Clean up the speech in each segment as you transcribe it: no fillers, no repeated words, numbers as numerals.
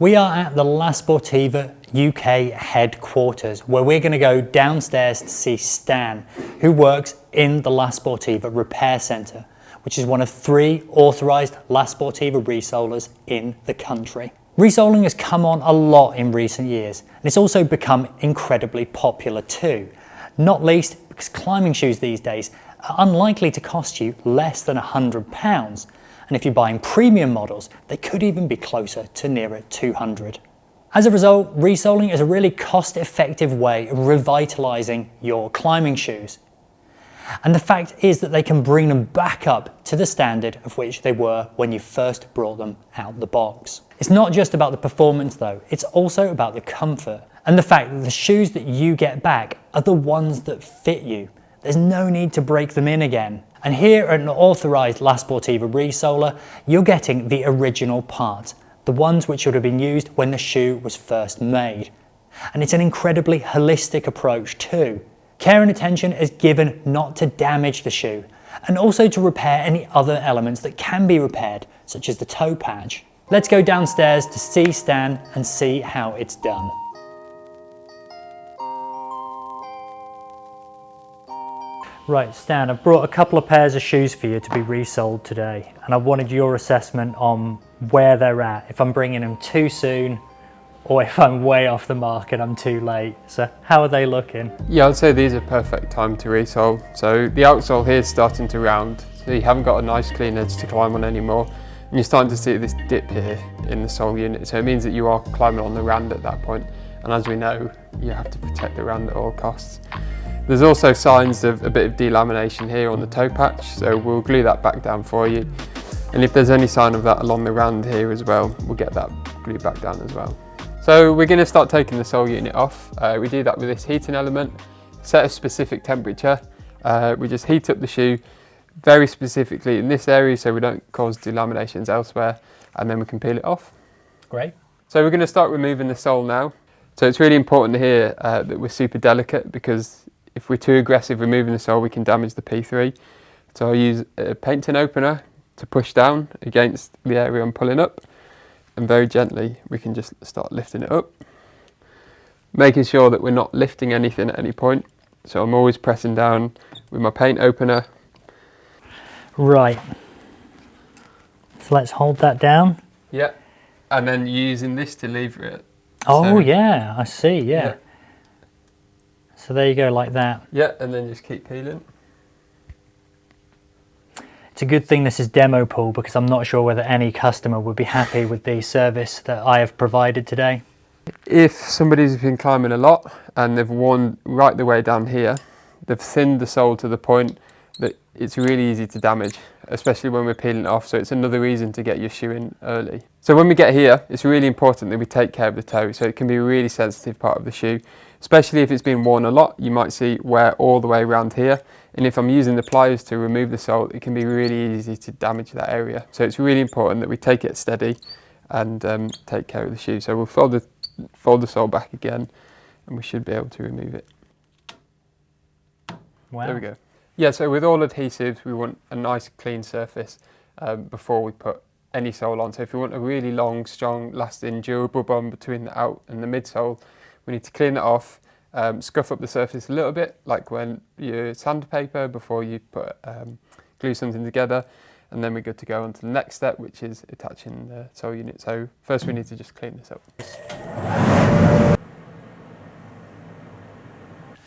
We are at the La Sportiva UK headquarters, where we're going to go downstairs to see Stan, who works in the La Sportiva repair centre, which is one of 3 authorised La Sportiva resolers in the country. Resoling has come on a lot in recent years, and it's also become incredibly popular too, not least because climbing shoes these days are unlikely to cost you less than £100. And if you're buying premium models, they could even be closer to nearer 200. As a result, resoling is a really cost-effective way of revitalising your climbing shoes. And the fact is that they can bring them back up to the standard of which they were when you first brought them out the box. It's not just about the performance though, it's also about the comfort and the fact that the shoes that you get back are the ones that fit you. There's no need to break them in again. And here at an authorised La Sportiva resoler, you're getting the original parts, the ones which would have been used when the shoe was first made. And it's an incredibly holistic approach too. Care and attention is given not to damage the shoe, and also to repair any other elements that can be repaired, such as the toe patch. Let's go downstairs to see Stan and see how it's done. Right, Stan, I've brought a couple of pairs of shoes for you to be resoled today, and I wanted your assessment on where they're at, if I'm bringing them too soon or if I'm way off the mark and I'm too late. So how are they looking? Yeah, I'd say these are perfect time to resole. So the outsole here is starting to round, so you haven't got a nice clean edge to climb on anymore, and you're starting to see this dip here in the sole unit, so it means that you are climbing on the rand at that point, and as we know, you have to protect the rand at all costs. There's also signs of a bit of delamination here on the toe patch, so we'll glue that back down for you. And if there's any sign of that along the rand here as well, we'll get that glued back down as well. So we're going to start taking the sole unit off. We do that with this heating element, set a specific temperature. We just heat up the shoe very specifically in this area so we don't cause delaminations elsewhere, and then we can peel it off. Great. So we're going to start removing the sole now. So it's really important here that we're super delicate, because if we're too aggressive removing the sole, we can damage the P3. So I'll use a paint tin opener to push down against the area I'm pulling up, and very gently we can just start lifting it up, making sure that we're not lifting anything at any point. So I'm always pressing down with my paint opener. Right, so let's hold that down. Yeah, and then using this to lever it. Oh so, yeah, I see, yeah. So there you go, like that. Yeah, and then just keep peeling. It's a good thing this is demo pull, because I'm not sure whether any customer would be happy with the service that I have provided today. If somebody's been climbing a lot and they've worn right the way down here, they've thinned the sole to the point that it's really easy to damage, especially when we're peeling it off. So it's another reason to get your shoe in early. So when we get here, it's really important that we take care of the toe. So it can be a really sensitive part of the shoe, especially if it's been worn a lot. You might see wear all the way around here. And if I'm using the pliers to remove the sole, it can be really easy to damage that area. So it's really important that we take it steady and take care of the shoe. So we'll fold the sole back again, and we should be able to remove it. Wow. There we go. Yeah, so with all adhesives, we want a nice clean surface before we put any sole on. So if we want a really long, strong, lasting, durable bond between the out and the midsole, we need to clean it off, scuff up the surface a little bit, like when you sandpaper before you put glue something together, and then we're good to go on to the next step, which is attaching the sole unit. So first we need to just clean this up.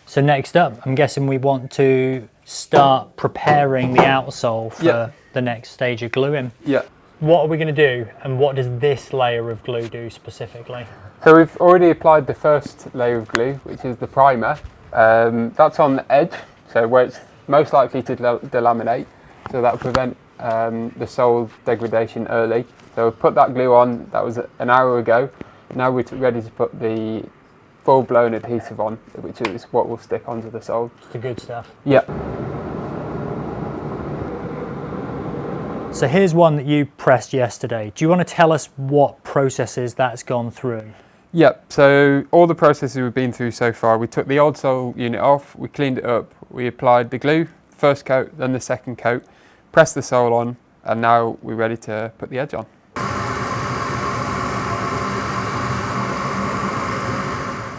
So next up, I'm guessing we want to start preparing the outsole for the next stage of gluing. Yeah. What are we going to do, and what does this layer of glue do specifically? So we've already applied the first layer of glue, which is the primer. That's on the edge, so where it's most likely to delaminate, so that will prevent the sole degradation early. So we've put that glue on, that was an hour ago. Now we're ready to put the full-blown adhesive on, which is what will stick onto the sole. It's the good stuff. Yeah. So here's one that you pressed yesterday. Do you want to tell us what processes that's gone through? Yep, so all the processes we've been through so far, we took the old sole unit off, we cleaned it up, we applied the glue, first coat, then the second coat, pressed the sole on, and now we're ready to put the edge on.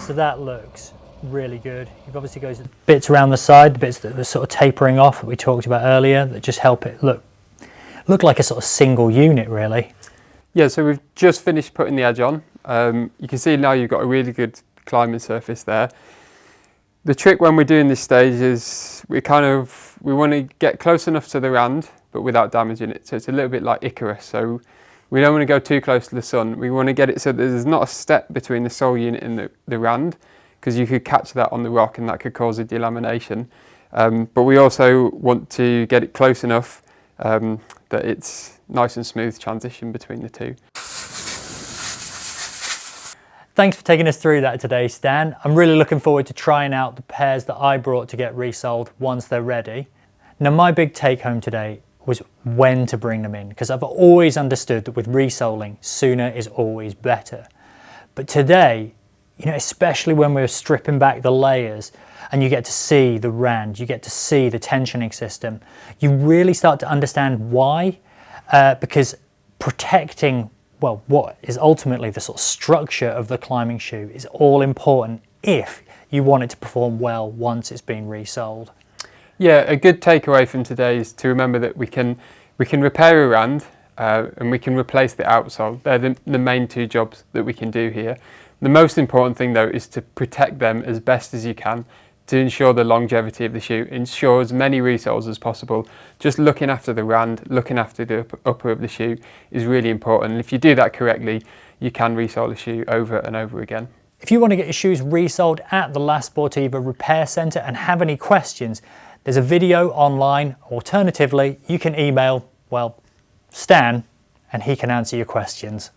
So that looks really good. You've obviously got bits around the side, the bits that are sort of tapering off that we talked about earlier, that just help it look like a sort of single unit really. Yeah, so we've just finished putting the edge on. You can see now you've got a really good climbing surface there. The trick when we're doing this stage is we want to get close enough to the rand but without damaging it. So it's a little bit like Icarus. So we don't want to go too close to the sun. We want to get it so that there's not a step between the sole unit and the rand, because you could catch that on the rock and that could cause a delamination. But we also want to get it close enough that it's nice and smooth transition between the two. Thanks for taking us through that today, Stan. I'm really looking forward to trying out the pairs that I brought to get resoled once they're ready. Now, my big take home today was when to bring them in, because I've always understood that with resoling, sooner is always better. But today, you know, especially when we're stripping back the layers and you get to see the rand, you get to see the tensioning system, you really start to understand why, because protecting, well, what is ultimately the sort of structure of the climbing shoe is all important if you want it to perform well once it's been resoled. Yeah, a good takeaway from today is to remember that we can repair a rand and we can replace the outsole. They're the main two jobs that we can do here. The most important thing though is to protect them as best as you can to ensure the longevity of the shoe, ensure as many resoles as possible. Just looking after the rand, looking after the upper of the shoe is really important. And if you do that correctly, you can resole a shoe over and over again. If you want to get your shoes resoled at the La Sportiva Repair Centre and have any questions, there's a video online. Alternatively, you can email, well, Stan, and he can answer your questions.